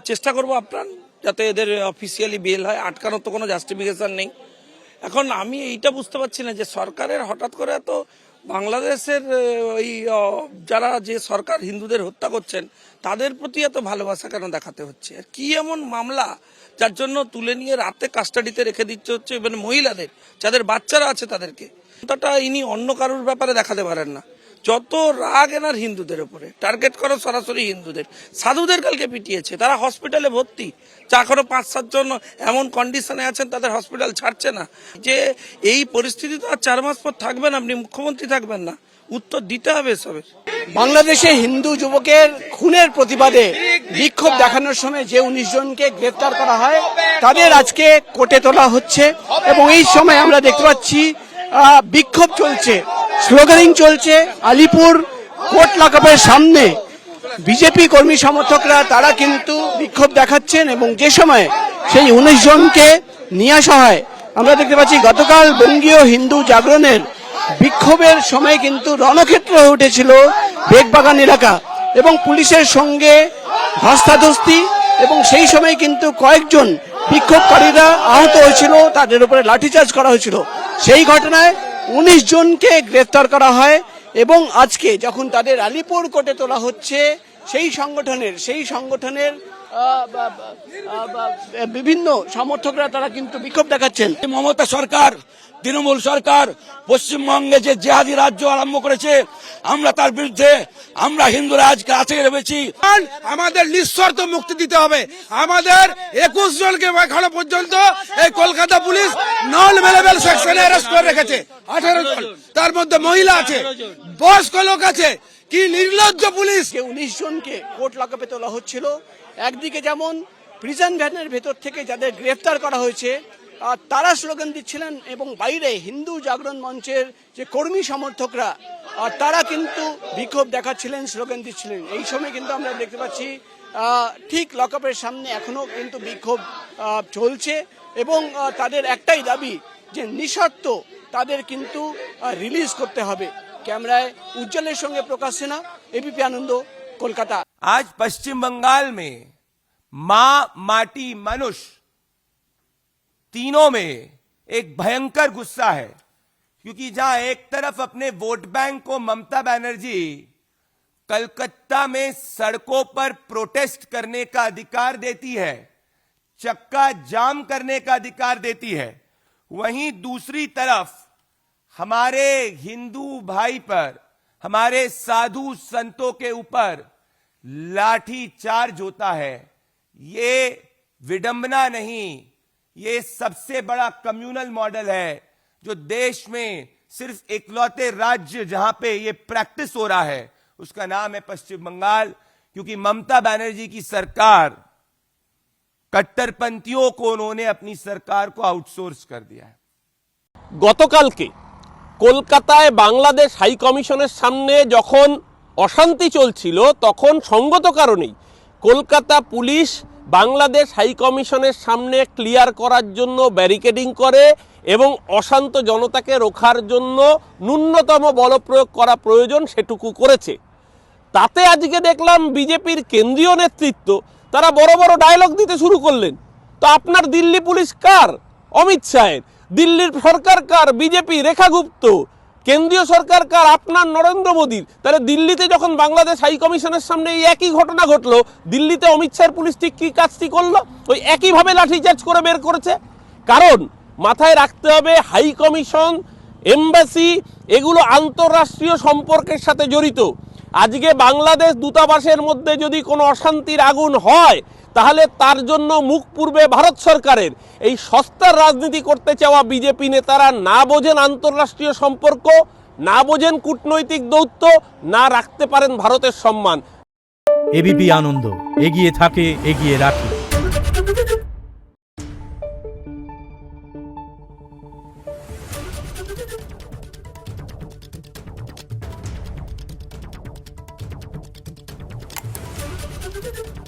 চেষ্টা করব আপ্রাণ যাতে এদের অফিসিয়ালি বেল হয়। আটকানোর তো কোনো জাস্টিফিকেশন নেই। এখন আমি এইটা বুঝতে পারছি না যে সরকারের হঠাৎ করে এত বাংলাদেশের ওই যারা যে সরকার হিন্দুদের হত্যা করছেন তাদের প্রতি এত ভালোবাসা কেন দেখাতে হচ্ছে? আর কি এমন মামলা যার জন্য তুলে নিয়ে রাতে কাস্টাডিতে রেখে দিচ্ছে হচ্ছে মানে মহিলাদের, যাদের বাচ্চারা আছে তাদেরকে? কথাটা ইনি অন্য কারোর ব্যাপারে দেখাতে পারেন না। যত রাগ এনার হিন্দুদের উপরে, টার্গেট করো সরাসরি হিন্দুদের। সাধুদের কালকে পিটিয়েছে, তারা হসপিটালে ভর্তি, যা এখনো 5-7 জন এমন কন্ডিশনে আছেন তাদের হসপিটাল ছাড়ছে না। যে এই পরিস্থিতি তো আর 4 মাস পর থাকবেন, আপনি মুখ্যমন্ত্রী থাকবেন না, উত্তর দিতে হবে এসবের। বাংলাদেশে হিন্দু যুবকের খুনের প্রতিবাদে বিক্ষোভ দেখানোর সময় যে 19 জনকে গ্রেফতার করা হয় তাদের আজকে কোর্টে তোলা হচ্ছে এবং এই সময় আমরা দেখতে পাচ্ছি বিক্ষোভ চলছে, স্লোগানিং চলছে। আলিপুর কোর্ট লকআপের সামনে বিজেপি কর্মী সমর্থকরা তারা কিন্তু বিক্ষোভ দেখাচ্ছেন এবং যে সময় সেই 19 জনকে নিয়ে আসা হয় আমরা দেখতে পাচ্ছি গতকাল বঙ্গীয় হিন্দু জাগরণের বিক্ষোভের সময় কিন্তু রণক্ষেত্র হয়ে উঠেছিল বেগবাগান এলাকা এবং পুলিশের সঙ্গে ধস্তাধস্তি এবং সেই সময় কিন্তু কয়েকজন বিক্ষোভকারীরা আহত হয়েছিল, তাদের উপরে লাঠিচার্জ করা হয়েছিল। সেই ঘটনায় 19 জনকে গ্রেফতার করা হয় এবং আজকে যখন তাদের আলিপুর কোর্টে তোলা হচ্ছে সেই সংগঠনের বিভিন্ন সমর্থকরা তারা কিন্তু বিক্ষোভ দেখাচ্ছেন। মমতা সরকার, তৃণমূল সরকার পশ্চিমবঙ্গে যে জেহাদি রাজ্য আরম্ভ করেছে আমরা তার বিরুদ্ধে, আমরা হিন্দুরা আজকে আছে ভেবেছি। আমাদের নিঃশর্ত মুক্তি দিতে হবে। আমাদের 21 জনকে এখনো পর্যন্ত এই কলকাতা পুলিশ নন অ্যাভেলেবল সেকশনে অ্যারেস্ট করে রেখেছে। 18 জন, তার মধ্যে মহিলা আছে, বয়স্ক লোক আছে। কি নির্লজ্জ পুলিশ! 19 জনকে কোর্ট লকআপে তোলা হচ্ছিল। একদিকে যেমন প্রিজন ভ্যানের ভেতর থেকে যাদের গ্রেফতার করা হয়েছে তারা স্লোগান দিচ্ছিলেন এবং বাইরে হিন্দু জাগরণ মঞ্চের যে কর্মী সমর্থকরা তারা কিন্তু বিক্ষোভ দেখাচ্ছিলেন, স্লোগান দিচ্ছিলেন। এই সময় কিন্তু আমরা দেখতে পাচ্ছি ঠিক লকআপের সামনে এখনো কিন্তু বিক্ষোভ চলছে এবং তাদের একটাই দাবি যে নিঃশর্ত তাদের কিন্তু রিলিজ করতে হবে। कैमराय उज्जवलेर संगे प्रकाश सिन्हा, एबीपी आनंद, कोलकाता। आज पश्चिम बंगाल में मां, माटी, मनुष्य तीनों में एक भयंकर गुस्सा है, क्योंकि जहां एक तरफ अपने वोट बैंक को ममता बनर्जी कलकत्ता में सड़कों पर प्रोटेस्ट करने का अधिकार देती है, चक्का जाम करने का अधिकार देती है, वहीं दूसरी तरफ हमारे हिंदू भाई पर, हमारे साधु संतों के ऊपर लाठी चार्ज होता है। ये विडंबना नहीं, ये सबसे बड़ा कम्युनल मॉडल है जो देश में सिर्फ इकलौते राज्य जहां पे ये प्रैक्टिस हो रहा है उसका नाम है पश्चिम बंगाल। क्योंकि ममता बनर्जी की सरकार, कट्टरपंथियों को उन्होंने अपनी सरकार को आउटसोर्स कर दिया है। গতকালকে কলকাতায় বাংলাদেশ হাই কমিশনের সামনে যখন অশান্তি চলছিল তখন সঙ্গত কারণেই কলকাতা পুলিশ বাংলাদেশ হাই কমিশনের সামনে ক্লিয়ার করার জন্য ব্যারিকেডিং করে এবং অশান্ত জনতাকে রোখার জন্য ন্যূনতম বল প্রয়োগ করা প্রয়োজন সেটুকু করেছে। তাতে আজকে দেখলাম বিজেপির কেন্দ্রীয় নেতৃত্ব তারা বড় বড় ডায়লগ দিতে শুরু করলেন। তো আপনার দিল্লি পুলিশ কার? অমিত শাহের। দিল্লির সরকার কার? বিজেপি, রেখা গুপ্ত। কেন্দ্রীয় সরকার কার? আপনার নরেন্দ্র মোদীর। তাহলে দিল্লিতে যখন বাংলাদেশ হাই কমিশনের সামনে এই একই ঘটনা ঘটলো, দিল্লিতে অমিত শাহের পুলিশ ঠিক কি কাজটি করলো? ওই একইভাবে লাঠিচার্জ করে বের করেছে। কারণ মাথায় রাখতে হবে হাই কমিশন, এমবাসি এগুলো আন্তঃরাষ্ট্রীয় সম্পর্কের সাথে জড়িত। আজকে বাংলাদেশ দূতাবাসের মধ্যে যদি কোনো অশান্তির আগুন হয় তাহলে তার জন্য মুখ পূর্বে ভারত সরকারের। এই সস্তার রাজনীতি করতে চাওয়া বিজেপি নেতারা না বোঝেন আন্তঃরাষ্ট্রীয় সম্পর্ক, না বোঝেন কূটনৈতিক দৌত্য, না রাখতে পারেন ভারতের সম্মান। এবিপি আনন্দ, এগিয়ে থাকে, এগিয়ে রাখে। Thank you.